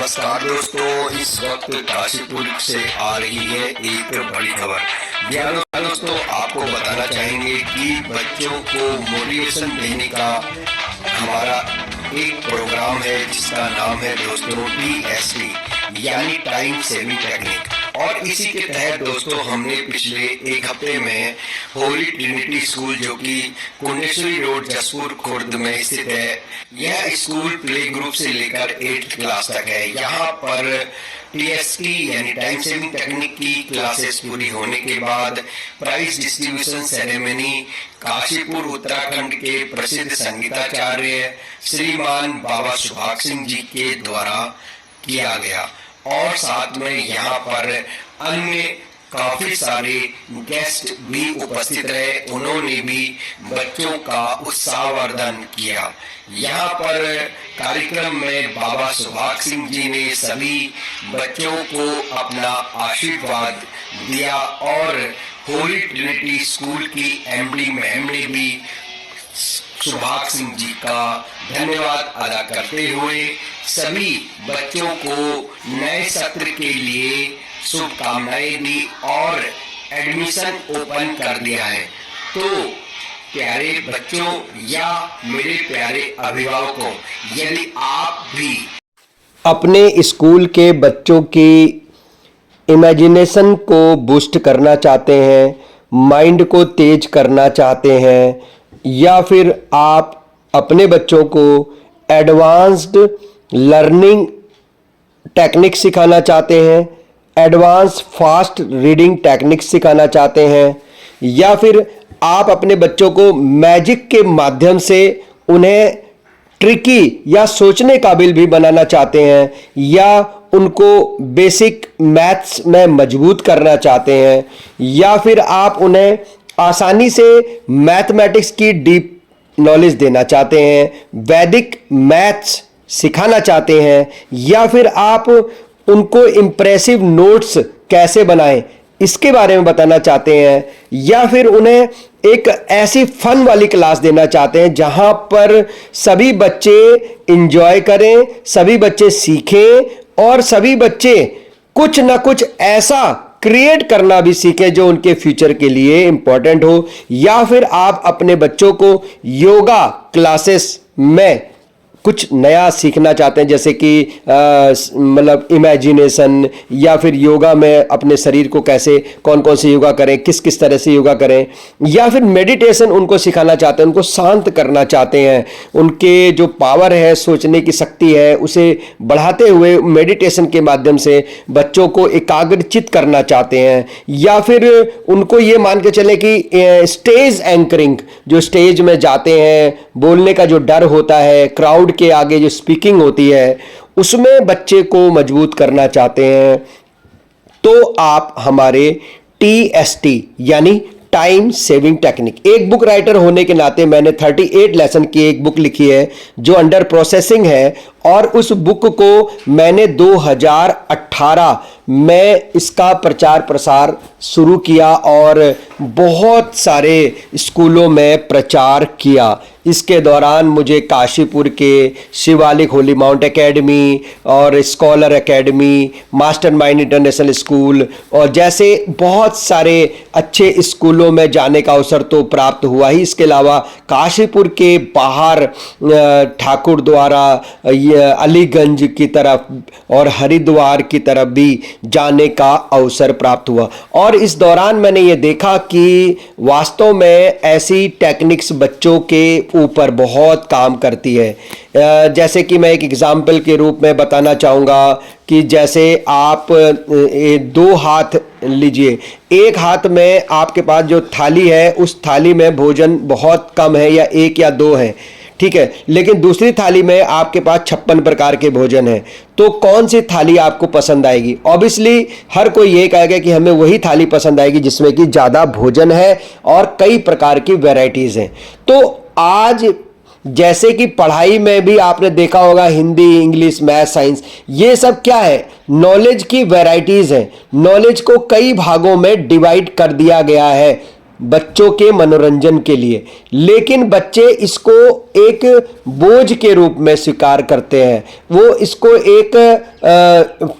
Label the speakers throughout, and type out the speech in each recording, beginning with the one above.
Speaker 1: नमस्कार दोस्तों, इस वक्त काशीपुर से आ रही है एक बड़ी खबर। दोस्तों आपको बताना चाहेंगे कि बच्चों को मोटिवेशन देने का हमारा एक प्रोग्राम है जिसका नाम है दोस्तों TST यानी टाइम सेविंग टेक्निक। और इसी के तहत दोस्तों हमने पिछले एक हफ्ते में होली ट्रिनिटी स्कूल जो कि कुंडेश्वरी रोड जसपुर खुर्द में स्थित है, यह स्कूल प्ले ग्रुप से लेकर 8th क्लास तक है। यहाँ पर TST यानी टाइम सेविंग टेक्निक की क्लासेस पूरी होने के बाद prize distribution ceremony Kashipur Uttarakhand के प्रसिद्ध संगीताचार्य श्रीमान बाबा सुभाग सिंह जी के द्वारा किया गया। और साथ में यहाँ पर अन्य काफी सारे गेस्ट भी उपस्थित रहे, उन्होंने भी बच्चों का उत्साहवर्धन किया। यहाँ पर कार्यक्रम में बाबा सुभाग सिंह जी ने सभी बच्चों को अपना आशीर्वाद दिया और होली ट्रिनिटी स्कूल की MD मैम ने भी सुभाग सिंह जी का धन्यवाद अदा करते हुए सभी बच्चों को नए सत्र के लिए शुभकामनाएं दी और एडमिशन ओपन कर दिया है। तो प्यारे बच्चों या मेरे प्यारे अभिभावकों, यदि आप भी
Speaker 2: अपने स्कूल के बच्चों की इमेजिनेशन को बूस्ट करना चाहते हैं, माइंड को तेज करना चाहते हैं, या फिर आप अपने बच्चों को एडवांस्ड लर्निंग टेक्निक सिखाना चाहते हैं, एडवांस फास्ट रीडिंग टेक्निक सिखाना चाहते हैं, या फिर आप अपने बच्चों को मैजिक के माध्यम से उन्हें ट्रिकी या सोचने काबिल भी बनाना चाहते हैं, या उनको बेसिक मैथ्स में मजबूत करना चाहते हैं, या फिर आप उन्हें आसानी से मैथमेटिक्स की डीप नॉलेज देना चाहते हैं, वैदिक मैथ्स सिखाना चाहते हैं, या फिर आप उनको इम्प्रेसिव नोट्स कैसे बनाएं इसके बारे में बताना चाहते हैं, या फिर उन्हें एक ऐसी फन वाली क्लास देना चाहते हैं जहां पर सभी बच्चे एंजॉय करें, सभी बच्चे सीखें और सभी बच्चे कुछ ना कुछ ऐसा क्रिएट करना भी सीखें जो उनके फ्यूचर के लिए इंपॉर्टेंट हो। या फिर आप अपने बच्चों को योगा क्लासेस में कुछ नया सीखना चाहते हैं, जैसे कि मतलब इमेजिनेशन, या फिर योगा में अपने शरीर को कैसे कौन कौन से योगा करें, किस किस तरह से योगा करें, या फिर मेडिटेशन उनको सिखाना चाहते हैं, उनको शांत करना चाहते हैं, उनके जो पावर है, सोचने की शक्ति है, उसे बढ़ाते हुए मेडिटेशन के माध्यम से बच्चों को एकाग्रचित करना चाहते हैं, या फिर उनको ये मान के चले कि स्टेज एंकरिंग, जो स्टेज में जाते हैं, बोलने का जो डर होता है, क्राउड के आगे जो स्पीकिंग होती है, उसमें बच्चे को मजबूत करना चाहते हैं, तो आप हमारे TST यानी टाइम सेविंग टेक्निक, एक बुक राइटर होने के नाते मैंने 38 लेसन की एक बुक लिखी है जो अंडर प्रोसेसिंग है, और उस बुक को मैंने 2018 में इसका प्रचार प्रसार शुरू किया और बहुत सारे स्कूलों में प्रचार किया। इसके दौरान मुझे काशीपुर के शिवालिक होली माउंट एकेडमी और scholar academy, mastermind international school और जैसे बहुत सारे अच्छे स्कूलों में जाने का अवसर तो प्राप्त हुआ ही, इसके अलावा काशीपुर के बाहर ठाकुर द्वारा, अलीगंज की तरफ और हरिद्वार की तरफ भी जाने का अवसर प्राप्त हुआ। और इस दौरान मैंने ये देखा कि वास्तव में ऐसी टेक्निक्स बच्चों के ऊपर बहुत काम करती है। जैसे कि मैं एक एग्जाम्पल के रूप में बताना चाहूँगा कि जैसे आप दो हाथ लीजिए, एक हाथ में आपके पास जो थाली है उस थाली में भोजन बहुत कम है या एक या दो है, ठीक है, लेकिन दूसरी थाली में आपके पास 56 प्रकार के भोजन है, तो कौन सी थाली आपको पसंद आएगी? ऑब्वियसली हर कोई ये कहेगा कि हमें वही थाली पसंद आएगी जिसमें कि ज़्यादा भोजन है और कई प्रकार की वैरायटीज़ हैं। तो आज जैसे कि पढ़ाई में भी आपने देखा होगा, हिंदी, इंग्लिश, मैथ, साइंस, ये सब क्या है? नॉलेज की वैरायटीज़ हैं। नॉलेज को कई भागों में डिवाइड कर दिया गया है बच्चों के मनोरंजन के लिए, लेकिन बच्चे इसको एक बोझ के रूप में स्वीकार करते हैं। वो इसको एक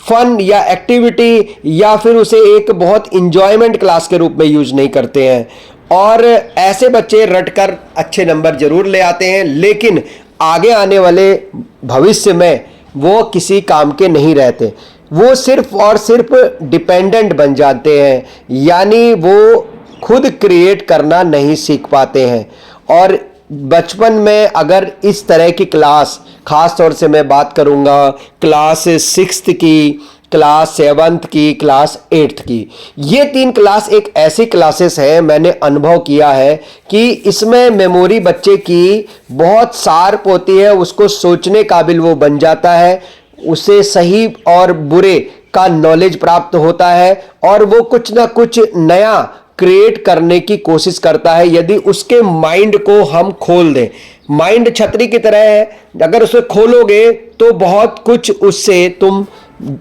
Speaker 2: फन या एक्टिविटी या फिर उसे एक बहुत इंजॉयमेंट क्लास के रूप में यूज नहीं करते हैं। और ऐसे बच्चे रटकर अच्छे नंबर जरूर ले आते हैं, लेकिन आगे आने वाले भविष्य में वो किसी काम के नहीं रहते। वो सिर्फ और सिर्फ डिपेंडेंट बन जाते हैं, यानी वो खुद क्रिएट करना नहीं सीख पाते हैं। और बचपन में अगर इस तरह की क्लास, खास तौर से मैं बात करूंगा क्लास 6th की, क्लास 7th की, क्लास 8th की, ये 3 क्लास एक ऐसी क्लासेस है, मैंने अनुभव किया है कि इसमें मेमोरी बच्चे की बहुत शार्प होती है, उसको सोचने काबिल वो बन जाता है, उसे सही और बुरे का नॉलेज प्राप्त होता है और वो कुछ ना कुछ नया क्रिएट करने की कोशिश करता है, यदि उसके माइंड को हम खोल दें। माइंड छतरी की तरह है, अगर उसे खोलोगे तो बहुत कुछ उससे तुम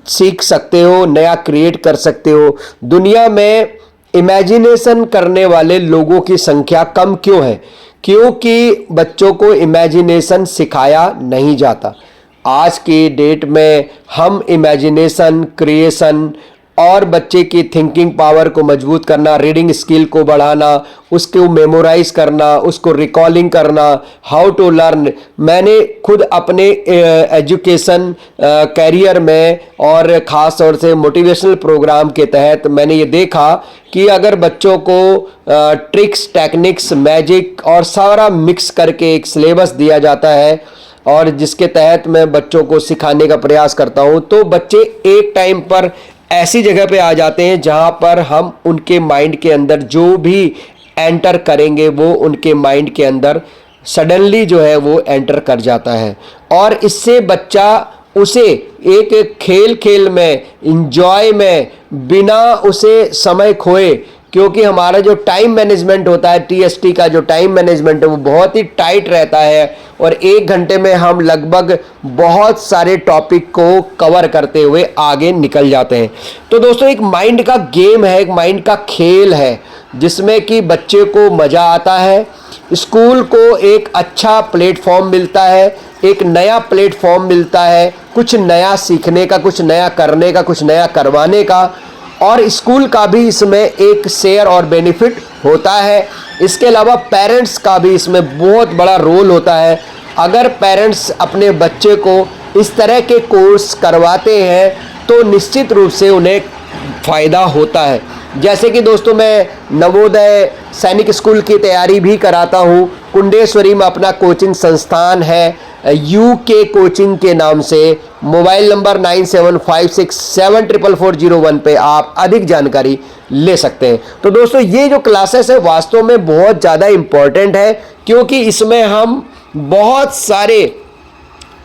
Speaker 2: सीख सकते हो, नया क्रिएट कर सकते हो। दुनिया में इमेजिनेशन करने वाले लोगों की संख्या कम क्यों है? क्योंकि बच्चों को इमेजिनेशन सिखाया नहीं जाता। आज की डेट में हम इमेजिनेशन, क्रिएशन और बच्चे की थिंकिंग पावर को मजबूत करना, रीडिंग स्किल को बढ़ाना, उसको मेमोराइज करना, उसको रिकॉलिंग करना, हाउ टू लर्न। मैंने खुद अपने एजुकेशन कैरियर में और ख़ास तौर से मोटिवेशनल प्रोग्राम के तहत मैंने ये देखा कि अगर बच्चों को ट्रिक्स, टेक्निक्स, मैजिक और सारा मिक्स करके एक सिलेबस दिया जाता है और जिसके तहत मैं बच्चों को सिखाने का प्रयास करता हूँ, तो बच्चे एक टाइम पर ऐसी जगह पे आ जाते हैं जहाँ पर हम उनके माइंड के अंदर जो भी एंटर करेंगे वो उनके माइंड के अंदर सडनली जो है वो एंटर कर जाता है। और इससे बच्चा उसे एक खेल खेल में, इंजॉय में, बिना उसे समय खोए, क्योंकि हमारा जो टाइम मैनेजमेंट होता है, टीएसटी का जो टाइम मैनेजमेंट है वो बहुत ही टाइट रहता है और 1 घंटे में हम लगभग बहुत सारे टॉपिक को कवर करते हुए आगे निकल जाते हैं। तो दोस्तों, एक माइंड का गेम है, एक माइंड का खेल है जिसमें कि बच्चे को मज़ा आता है। स्कूल को एक अच्छा प्लेटफॉर्म मिलता है, एक नया प्लेटफॉर्म मिलता है, कुछ नया सीखने का, कुछ नया करने का, कुछ नया करवाने का, और स्कूल का भी इसमें एक शेयर और बेनिफिट होता है। इसके अलावा पेरेंट्स का भी इसमें बहुत बड़ा रोल होता है। अगर पेरेंट्स अपने बच्चे को इस तरह के कोर्स करवाते हैं तो निश्चित रूप से उन्हें फ़ायदा होता है। जैसे कि दोस्तों, मैं नवोदय सैनिक स्कूल की तैयारी भी कराता हूँ। कुंडेश्वरी में अपना कोचिंग संस्थान है, यूके कोचिंग के नाम से। मोबाइल नंबर 9756744401 पे आप अधिक जानकारी ले सकते हैं। तो दोस्तों, ये जो क्लासेस है वास्तव में बहुत ज़्यादा इम्पॉर्टेंट है, क्योंकि इसमें हम बहुत सारे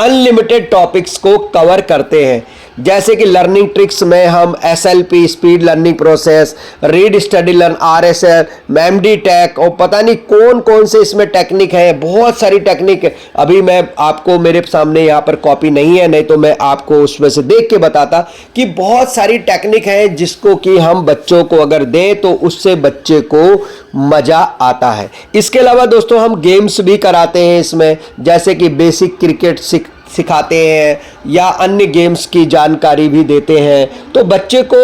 Speaker 2: अनलिमिटेड टॉपिक्स को कवर करते हैं। जैसे कि लर्निंग ट्रिक्स में हम SLP, speed learning process, read study learn, RSL, MD tech और पता नहीं कौन कौन से इसमें टेक्निक है, बहुत सारी टेक्निक। अभी मैं आपको, मेरे सामने यहाँ पर कॉपी नहीं है, नहीं तो मैं आपको उसमें से देख के बताता कि बहुत सारी टेक्निक है जिसको कि हम बच्चों को अगर दें तो उससे बच्चे को मज़ा आता है। इसके अलावा दोस्तों, हम गेम्स भी कराते हैं इसमें, जैसे कि बेसिक क्रिकेट सिखाते हैं या अन्य गेम्स की जानकारी भी देते हैं। तो बच्चे को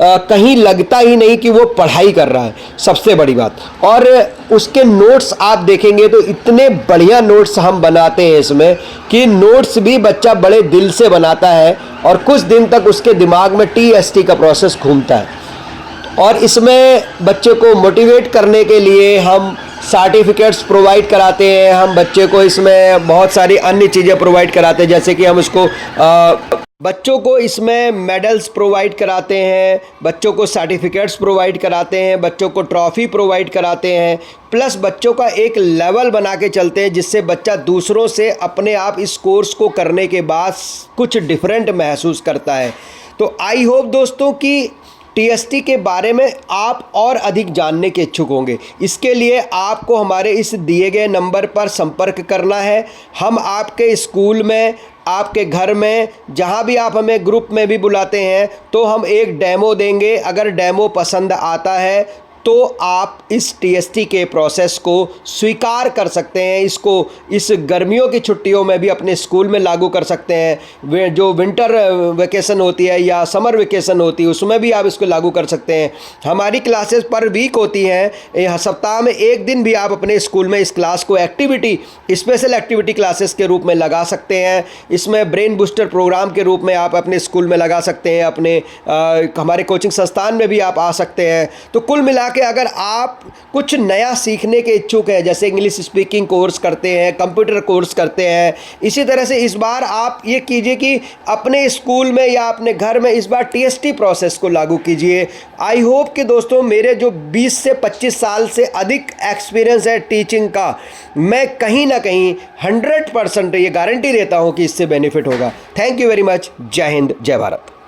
Speaker 2: कहीं लगता ही नहीं कि वो पढ़ाई कर रहा है, सबसे बड़ी बात। और उसके नोट्स आप देखेंगे तो इतने बढ़िया नोट्स हम बनाते हैं इसमें कि नोट्स भी बच्चा बड़े दिल से बनाता है और कुछ दिन तक उसके दिमाग में टीएसटी का प्रोसेस घूमता है। और इसमें बच्चे को मोटिवेट करने के लिए हम सर्टिफिकेट्स प्रोवाइड कराते हैं। हम बच्चे को इसमें बहुत सारी अन्य चीज़ें प्रोवाइड कराते हैं, जैसे कि हम उसको बच्चों को इसमें मेडल्स प्रोवाइड कराते हैं, बच्चों को सर्टिफिकेट्स प्रोवाइड कराते हैं, बच्चों को ट्रॉफ़ी प्रोवाइड कराते हैं, प्लस बच्चों का एक लेवल बना के चलते हैं जिससे बच्चा दूसरों से अपने आप इस कोर्स को करने के बाद कुछ डिफरेंट महसूस करता है। तो आई होप दोस्तों कि टीएसटी के बारे में आप और अधिक जानने के इच्छुक होंगे। इसके लिए आपको हमारे इस दिए गए नंबर पर संपर्क करना है। हम आपके स्कूल में, आपके घर में, जहां भी आप हमें ग्रुप में भी बुलाते हैं तो हम एक डेमो देंगे। अगर डेमो पसंद आता है तो आप इस टीएसटी के प्रोसेस को स्वीकार कर सकते हैं। इसको इस गर्मियों की छुट्टियों में भी अपने स्कूल में लागू कर सकते हैं। जो विंटर वेकेशन होती है या समर वेकेशन होती है उसमें भी आप इसको लागू कर सकते हैं। हमारी क्लासेस पर वीक होती हैं, सप्ताह में एक दिन भी आप अपने स्कूल में इस क्लास को एक्टिविटी, स्पेशल एक्टिविटी क्लासेस के रूप में लगा सकते हैं। इसमें ब्रेन बूस्टर प्रोग्राम के रूप में आप अपने स्कूल में लगा सकते हैं, अपने हमारे कोचिंग संस्थान में भी आप आ सकते हैं। तो कुल मिला के अगर आप कुछ नया सीखने के इच्छुक हैं, जैसे इंग्लिश स्पीकिंग कोर्स करते हैं, कंप्यूटर कोर्स करते हैं, इसी तरह से इस बार आप ये कीजिए कि अपने स्कूल में या अपने घर में इस बार टीएसटी प्रोसेस को लागू कीजिए। आई होप कि दोस्तों मेरे जो 20 से 25 साल से अधिक एक्सपीरियंस है टीचिंग का, मैं कहीं ना कहीं 100% ये गारंटी देता हूँ कि इससे बेनिफिट होगा। Thank you very much. जय हिंद, जय भारत।